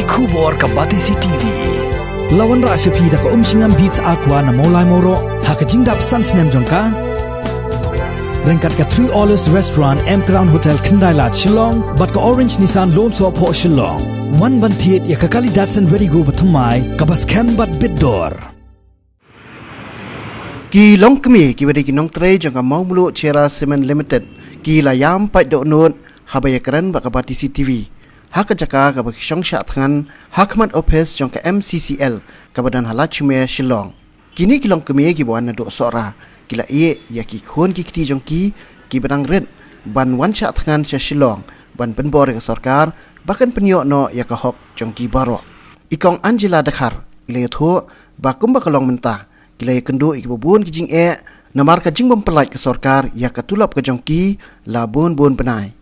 Kubor ka Batisi TV. Lawan ra sepi da ka singam beats aqua na molai moro ha ka jingdap sunsnem jongka. Rengkat ka 3 Olives Restaurant M Crown Hotel Kendai Lat Shillong bat ka Orange Nissan Loan So Po Shillong. One ban thiet ya ka kali Datsun Ready Go bathamai ka bas kem bat bidor. Ki long kemi ki wadi ki nong tray jangka mau mulu Cera Cement Limited ki layam pai do non habaya keren baka Batisi TV. Hak jaka ka baki syong sya tangan Hakmat Office jangka MCCL ka badan halat chume Shillong. Kini ki long kemi ki bawan do sora kila ie ya ki khon ki kiti jongki ki badang red ban wan sya tangan sya Shillong ban penbor ka sarkar bahkan penyo no ya ka hok jongki baro. Ikong Angela Dakhar ila yatho bakum bakalong mentah kila ya kendo ikibubun kijing namar ka jing bempelai ke sarkar ya ka tulap ka jongki la bon penai.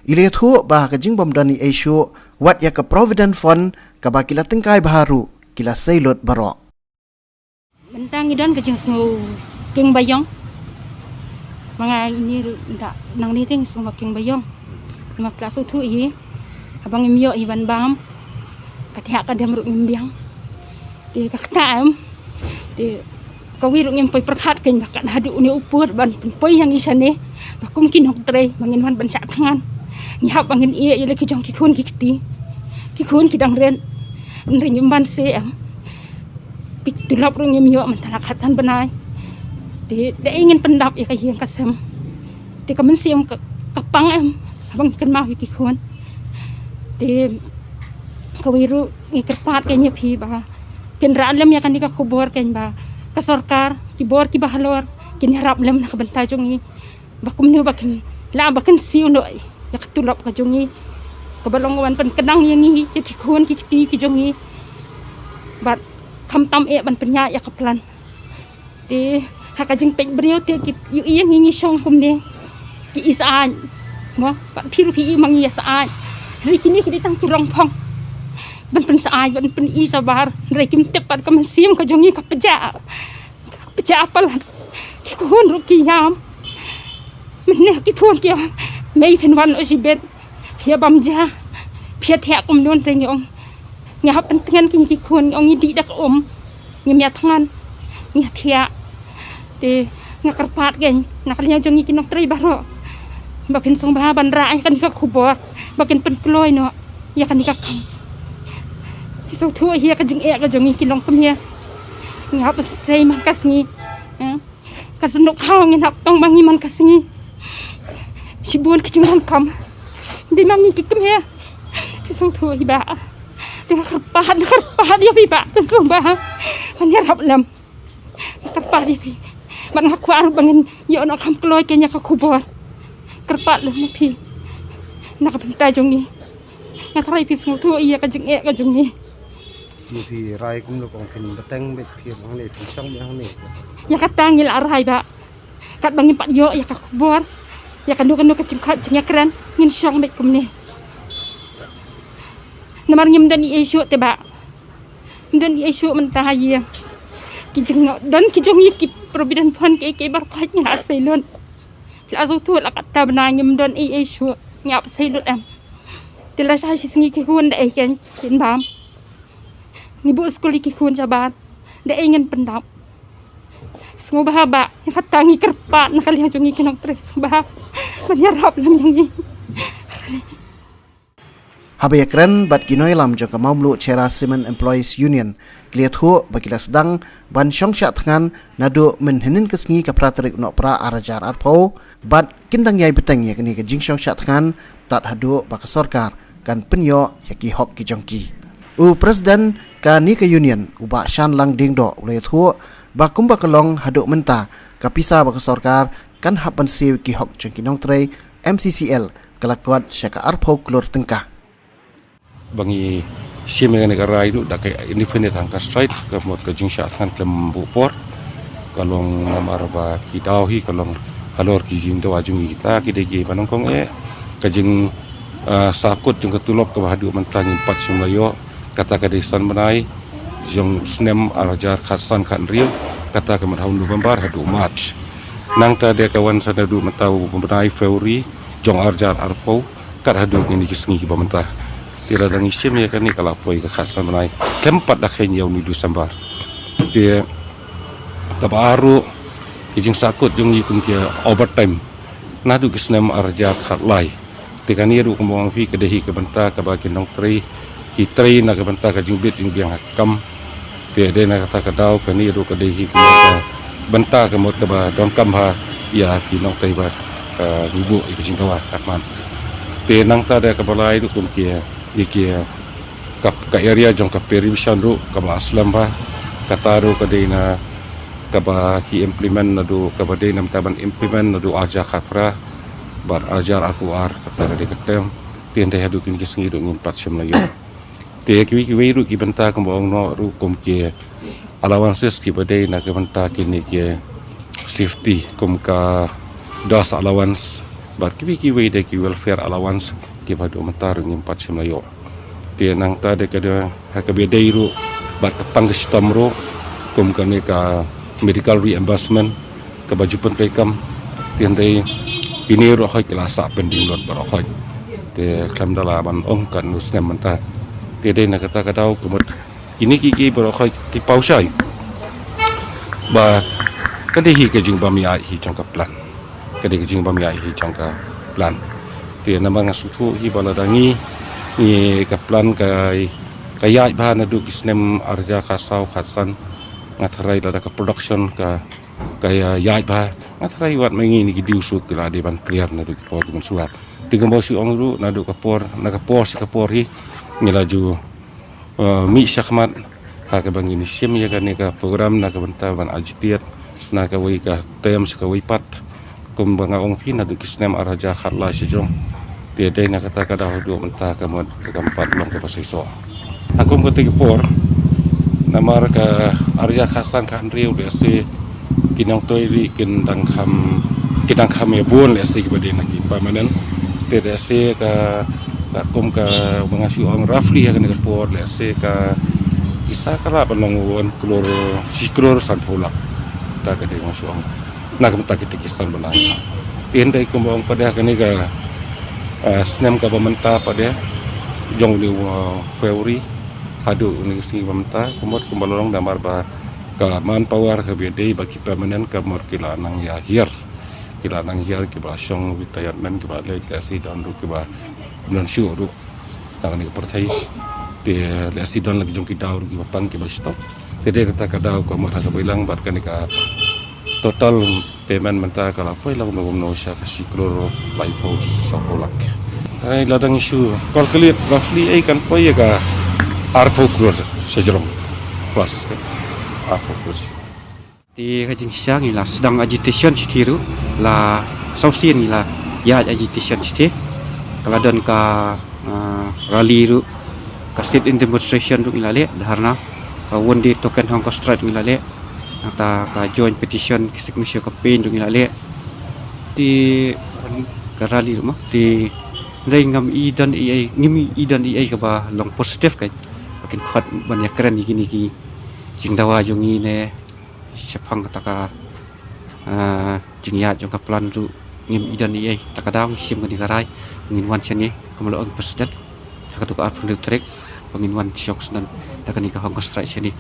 Ila yatho bah ka jing bamdani Asia wat ya ka Provident Fund ka ba kila tengkai baharu kila sailot barok. Bentang idan ka jing sngo king bayong. Mga ini ndak nang ni ting semua king bayong. Mak klasu tu hi abang imyo iban bam katia ka dem ru ngimbiang. Di ka ktaam di kawiruk ngim poi perkhat ken bakat hadu ni upur ban poi yang isane bakum kinok tre mangin wan ban sak tangan ngihap bangin iya ile ki jong ki khun ki kti ki khun ki dang ren ring ban se am pik tulap ring ngim yo man talak hatsan banai de ingin pendap ya ka hiang kasem de ka men siam ka kapang am abang ken ma ki khun de kawiruk ngikerpat kenya phi ba kendaraan lem ya kan ka khubor ken ba ka sarkar ki bor ki bahalor kin harap lem na kabantay jongi bakum ni bakin la bakin siu no ya katulap ka jongi kabalongan pan kenang yang ni ya ki khon ki ti ki jongi bat kham tam ban penya ya kaplan ti haka jing pek brio ti ki yu yang ngi song kum ne ki isaan mo pat phiru ki mang ya saan ri kini ki ditang turong phong ban pen saai ban pen i sabar rai kim tepat ka mensiam ka jongi ka peja apal ki khon ru ki yam menne ki phon ki mei pen wan o sibet phia bamja phia thia kum non reng yong nya hap pen tengan ki khon ong di dak ngi mya thangan nya thia te nga karpat gen nakaliya jongi ki nok trai baro ba pen song ba ban ra ai kan ka khubor ba ken pen ploy no ya kan ka kam so thu hi ka jing ka jongi kilong pamia ngap sei man kasngi kasnok khao ngin hap tong bangi man kasngi sibun ki jing kam di mangi ki kem he so thu hi ba de kharpahat ya bi ba so ba man ya hap lam kharpahat ya bi man hakwar bangin yo no kam kloy kenya ka khubor karpat lo na pi nakabantay jongi ngatrai pi so thu iya ka jing ka jongi thì rai cũng là còn hình beteng bet phiền hàng này phiền xong bên hàng này ya katang ngil arai ba kat bangin pat yo ya ka khubor ya kan do ka cingnya keren ngin syong bet kum ni namar ngim dan isu te ba dan isu mentah ya ki jing dan ki jong ki Provident Fund ke bar phaj nga sailon la zo tu la kata bana ngim dan isu ngap sailon am tila sa singi ki kun dai ken bam ni bu skuli ki khun sabar da ingin pendap sengo bahaba hatangi kerpat nakali jongi kinok tres bah menyarap lam yang Habaya keren bat ginoi lam jangka mau mulu Cera Cement Employees Union kliat ho bakila sedang ban syong sya tangan nado menhenin kesngi ka praterik no pra arajar arpo bat kindang yai beteng ya kini ke jing syong sya tangan tat hado baka sarkar kan penyo ya ki hok ki jongki Presiden ka union uba shan lang ding do ulai thu bakum bakalong haduk menta kapisa baka sarkar kan hapan siu ki hok jongki nong tray MCCL kalakwat syaka arpo klor tengkah bangi siame ne karai nu dakai independent angka straight ka mot ka jing sha than klem bupor kalong namar ba kitau hi kalong kalor ki jing do ajung kita ki dege panong kong ka jing sakut jung ka tulop ka hadu mantang impat simlayo kata ka desan menai jong snem arajar khasan kan rio kata ka mahau November hadu March nang ta de kawan sadadu matau menai Februari jong arjar arpo kat hadu ni kisngi ki bamantah Tira dangi sim ya kan ni kalau poi ke khasan menai tempat dah khen yau ni du sambar dia tabaru kijing sakut jung yikum kia overtime nadu kisnam arja khatlai tikani ru kumbang fi kedehi ke benta ke bagi nong tri ki tri na ke benta ke jingbit jing biang hakam dia de na kata kadau kani ru kedehi ke benta ke mot ke ba don kam ha ya ki nong tri ba ibu kijing kawa takman te nang ta de ke balai ru kum kia dikia kap ka area jong ka perivision ru ka ba aslam ba kata ru ka deina ka ba ki implement na du ka ba deina taban implement na du aja khafra bar ajar aku ar kata ka de ketem tien de hadu kin kisngi ru ngin patsim la yo te ki ru ki benta ka bong no ru kum ki allowances ki ba deina ka benta ki ni ki safety kum ka das allowance bar ki de ki welfare allowance ki badu mentar ngim patsim la yo tie nang ta de kada ha ka bedai ru bat kapang sistem ru kum kami ka medical reimbursement ka baju penrekam tien dei ini ru khoi kelasa pending lot bar khoi te klam dala ban ong kan usnem menta tie dei na kata kadau kumut kini ki bar khoi ki pausai ba kadehi ke jing bamia hi jangka plan kadehi jing bamia hi jangka plan tie namang sutu hi baladangi ni kaplan kai kaya ba na du kisnem arja kasau khatsan ngatrai da ka production ka kaya ya ba ngatrai wat mengi ni diu su kila de ban clear na du por gun suwa tingam bo si ong ru na du kapor si kapor hi ngilaju mi syakmat ha ka bangi ni sim ya ka ni ka program na ka benta ban ajitiat na ka wi ka tem ka wi pat kum banga ong fi na du kisnem arja khatla sejong dia dai nak kata kada hodu mentah kamot keempat long ke pasiso aku ketika por namar ka arya khasan kan riu de se kinang toi ri kindang kham ya bon le se kibade nak permanent te de se ka kum ka mengasi orang rafli ya kan por le se ka isa kala balong won klor siklor san pula ta ka de masuk nak mentah kita kisan balai tendai kumbang pada kan ga snem ka pementa pada jong ni Februari hadu ni si pementa kumot kumbalong damar ba ka manpower ka bede bagi permanent ka mor kila nang ya hir ki ba syong retirement ki ba le kasi dan ru ki ba non syu ru nang ni perthai te le si dan lagi jong ki daur ki ba pang ki ba stop te de kata ka dau ka mor ha bilang bat kan ka total payment menta kalau apa ilang no sya kasi kloro life house sakolak ai ladang isu calculate roughly ai kan po ya ka arpo crores sejrong plus arpo crores ti kajing siang ila sedang agitation sitiru la sausin ila ya agitation siti kaladan ka rally ru ka state in demonstration ru ila le dharna ka one day token hong kong strike ila le ata ka joint petition signature campaign ru ila le ti ka rally ru ma ti dai ngam idan ai ka ba long positif kai makin kuat banyak keren gini ki jingdawa jongi ne sepang kata jingya jong ka plan ru ngim idan ai takadang sim kan dikarai ngin wan seni kamalo ang presiden takatu ka arpun trek pangin wan shoks dan takani ka hong strike seni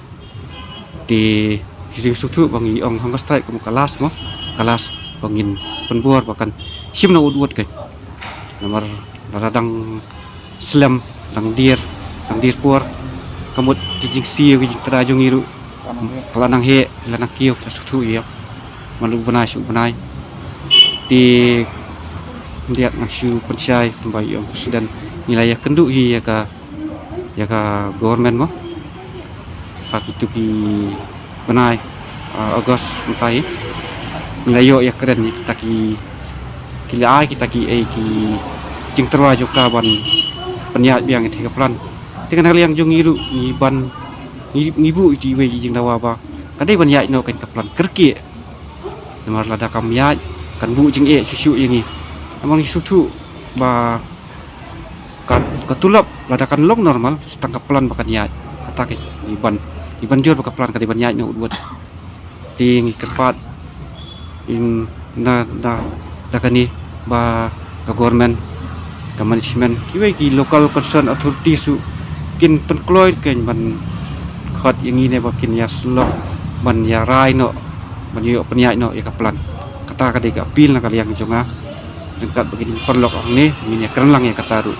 di hiri sutu bangi ong hong strike kamu kelas pangin penbuar bahkan sim na udwat kai nomor radang slam dang dir puar kamut kijing siu kijing terajung iru kelanang he kelanang kiu sutu iya malu benai di dia ngasih pensai kembali yang presiden nilai kendu hi ya ka government mah pak itu ki benai Agos mentai nilai ya keren kita ki jing terwa joka ban peniat biang itu ke plan dengan hal yang jung iru ngiban ngibu di we jing dawa ba kadai ban ya no kan ke plan kerki nomor lada kam ya kan bu jing susu yang ni amang sutu ba katulap lada kan long normal setengah plan bakan ya kata ke iban jor bakan plan kadai ban ya no buat ting kerpat in na da kani ba ka government ka management kiwai ki local concern authority su kin penkloi ken man khot yang ini bakin ya slok man ya rai no man yo penyai no ya kaplan kata ka de ka pil na kaliang jonga dekat begini perlok ong ni min ya keren lang ya kataru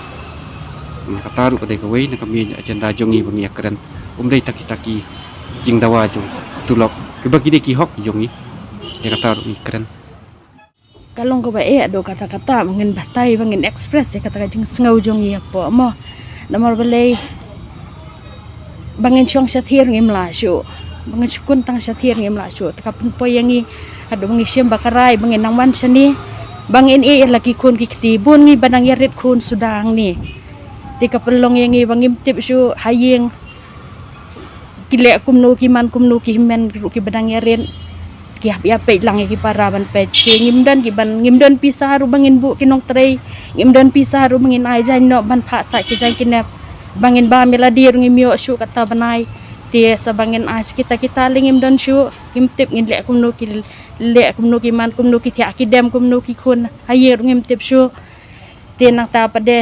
ka de ka wei na kami agenda jongi bang ya keren dei taki jing dawa jong tulok ke bagi de ki hok jongi ya kataru ni keren kalong ko ba do kata-kata mangin batai mangin express ya kata jing sngau jong ya po mo namar balai bangin chong sathir ngim la shu bangin chukun tang sathir ngim la shu takapun po yangi ado bangi siam bakarai bangin nangwan sani bangin lagi kun ki kitibun ngi banang yarit kun sudang ni tika pelong yangi bangim tip shu haying kile kumnu ki man kumnu ki men ki banang yarit ki ape lang ki para ban pe ngimdan ki ban ngimdan pisah ru bangin bu kinong trei ngimdan pisah ru bangin ai jan no ban pha sa ki jan kinap bangin ba meladi ru ngimyo shu kata banai tie sa bangin as kita lingimdan shu ngimtip ngin le kumno ki man kumno ki thia ki dem kumno ki khun haye ru ngimtip shu tie nang ta pade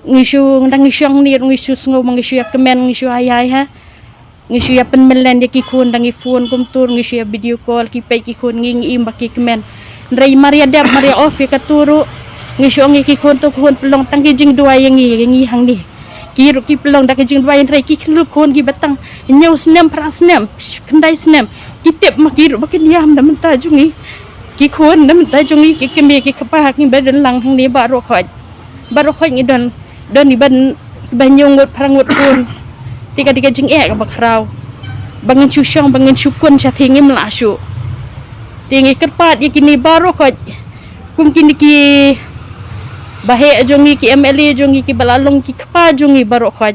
ngishu ndang ngisyong ni ru ngishu sngo mangishu ya kemen ngishu ayai ha ngishu ya penmelen dia ki khun dangi phone kumtur ngishu ya video call ki pe ki khun nging im baki kemen rei maria dap maria off ya katuru ngishu ngi ki khun to khun pelong tangki jing dua yang ngi hang ni ki ru ki pelong dak jing dua yang rei ki khlu khun ki batang nyau snem pra snem kendai snem ki tep mak ki ru baki diam dah menta jungi ki khun dah menta jungi ki kembe ki kapa ki badan lang hang ni baro khoj ngi don ni ban nyungut prangut kun tiga jing ka bakrau bangin chusyong bangin syukun sya tingim la syu tingi kerpat ya kini baro ko kum kini ki bahe jongi ki MLA jongi ki balalong ki kapa jongi baro ko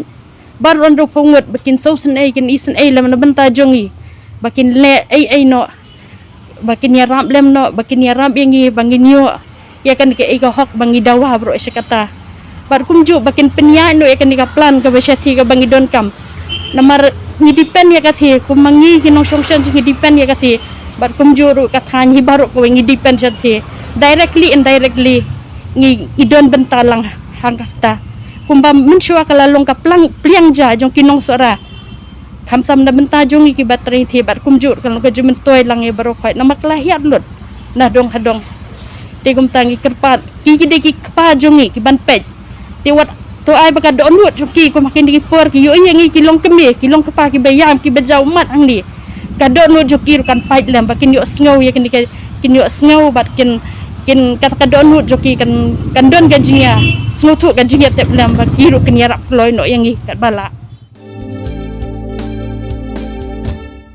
baro ndo pungut bakin sausen ai kin isen ai lam na benta jongi bakin le ai no bakin ya ram lem no bakin ya ram yangi bangin yo ya kan ke ai ka hok bangi dawa bro sekata bar kumju bakin penya no ya kan ka plan ka basyati ka bangi don kam namar ngidipen ya kathi kumangi kinong songsan ngidipen ya kathi bar kumjuru kathani baru ko ngidipen sathi directly indirectly ngi idon bentalang hangkata kumba mensua kalalong ka pliang ja jong kinong sora khamsam na benta jong ki batri thi bar kumjur kalong ka jumen toy lang e baru khoi namak lahiat lut nah dong hadong tegum tangi kerpat ki kpa jongi ki ban pej tiwat to ai baka do nut ki ko makin di por ki yo yangi kilong keme kilong kapa ki bayam ki bejau mat ang ni ka do nut joki kan pait lam bakin yo sngow ya kin yo sngow bat kin kata ka do nut joki kan don gajinya smutu gajinya tep lam bakiru kin yarap loy no yangi kat bala